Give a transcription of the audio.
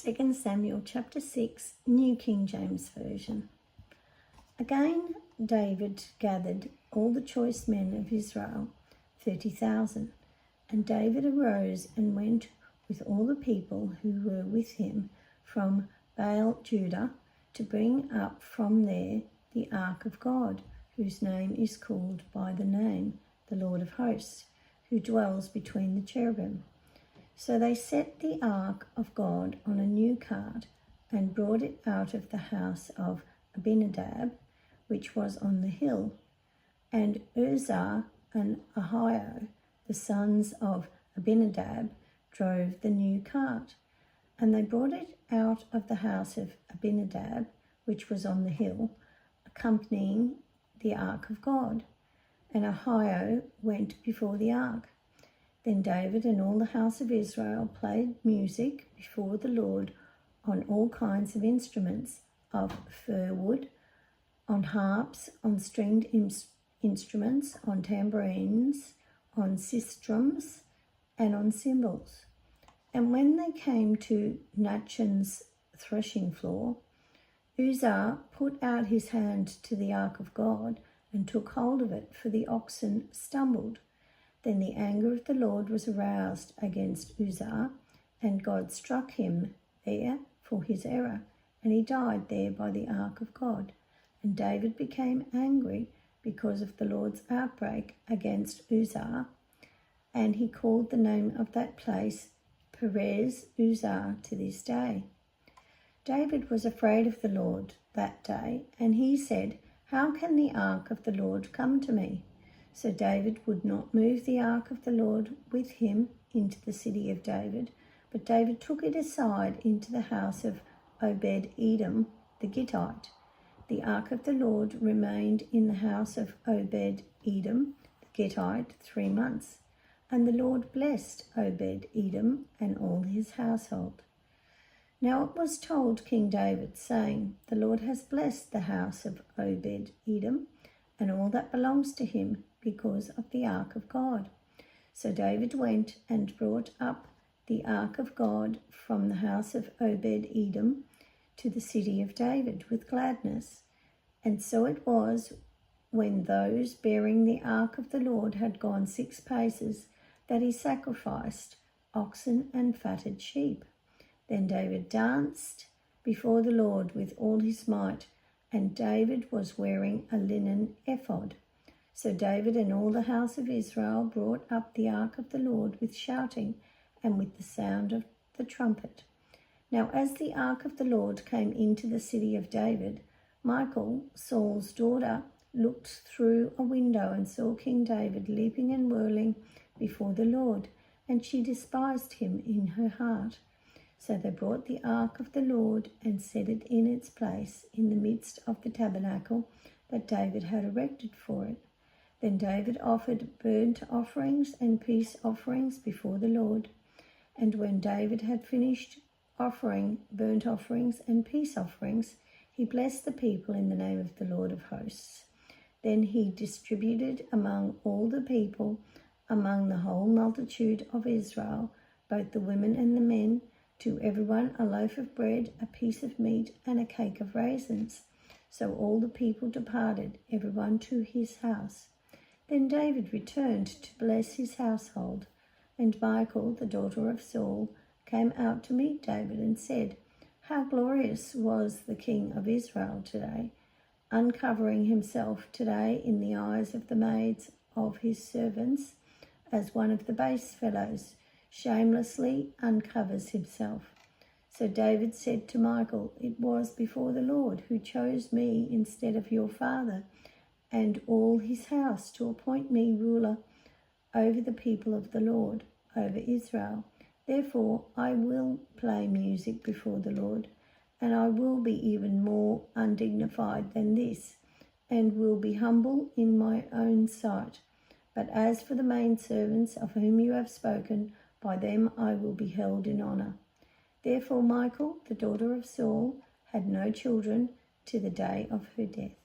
2 Samuel chapter 6, New King James Version. Again David gathered all the choice men of Israel, 30,000. And David arose and went with all the people who were with him from Baal Judah to bring up from there the ark of God, whose name is called by the name, the Lord of hosts, who dwells between the cherubim. So they set the ark of God on a new cart and brought it out of the house of Abinadab, which was on the hill. And Uzzah and Ahio, the sons of Abinadab, drove the new cart. And they brought it out of the house of Abinadab, which was on the hill, accompanying the ark of God. And Ahio went before the ark. Then David and all the house of Israel played music before the Lord on all kinds of instruments of fir wood, on harps, on stringed instruments, on tambourines, on sistrums, and on cymbals. And when they came to Nachon's threshing floor, Uzzah put out his hand to the ark of God and took hold of it, for the oxen stumbled. Then the anger of the Lord was aroused against Uzzah, and God struck him there for his error, and he died there by the ark of God. And David became angry because of the Lord's outbreak against Uzzah, and he called the name of that place Perez Uzzah to this day. David was afraid of the Lord that day, and he said, "How can the ark of the Lord come to me?" So David would not move the ark of the Lord with him into the city of David, but David took it aside into the house of Obed-Edom the Gittite. The ark of the Lord remained in the house of Obed-Edom the Gittite 3 months, and the Lord blessed Obed-Edom and all his household. Now it was told King David, saying, "The Lord has blessed the house of Obed-Edom and all that belongs to him, because of the ark of God." So David went and brought up the ark of God from the house of Obed-Edom to the city of David with gladness. And so it was, when those bearing the ark of the Lord had gone 6 paces, that he sacrificed oxen and fatted sheep. Then David danced before the Lord with all his might, and David was wearing a linen ephod. So David and all the house of Israel brought up the ark of the Lord with shouting and with the sound of the trumpet. Now as the ark of the Lord came into the city of David, Michal, Saul's daughter, looked through a window and saw King David leaping and whirling before the Lord, and she despised him in her heart. So they brought the ark of the Lord and set it in its place in the midst of the tabernacle that David had erected for it. Then David offered burnt offerings and peace offerings before the Lord. And when David had finished offering burnt offerings and peace offerings, he blessed the people in the name of the Lord of hosts. Then he distributed among all the people, among the whole multitude of Israel, both the women and the men, to everyone a loaf of bread, a piece of meat, and a cake of raisins. So all the people departed, everyone to his house. Then David returned to bless his household, and Michal, the daughter of Saul, came out to meet David and said, "How glorious was the king of Israel today, uncovering himself today in the eyes of the maids of his servants, as one of the base fellows shamelessly uncovers himself." So David said to Michal, "It was before the Lord who chose me instead of your father and all his house to appoint me ruler over the people of the Lord, over Israel. Therefore I will play music before the Lord, and I will be even more undignified than this, and will be humble in my own sight. But as for the maidservants of whom you have spoken, by them I will be held in honor." Therefore Michal, the daughter of Saul, had no children to the day of her death.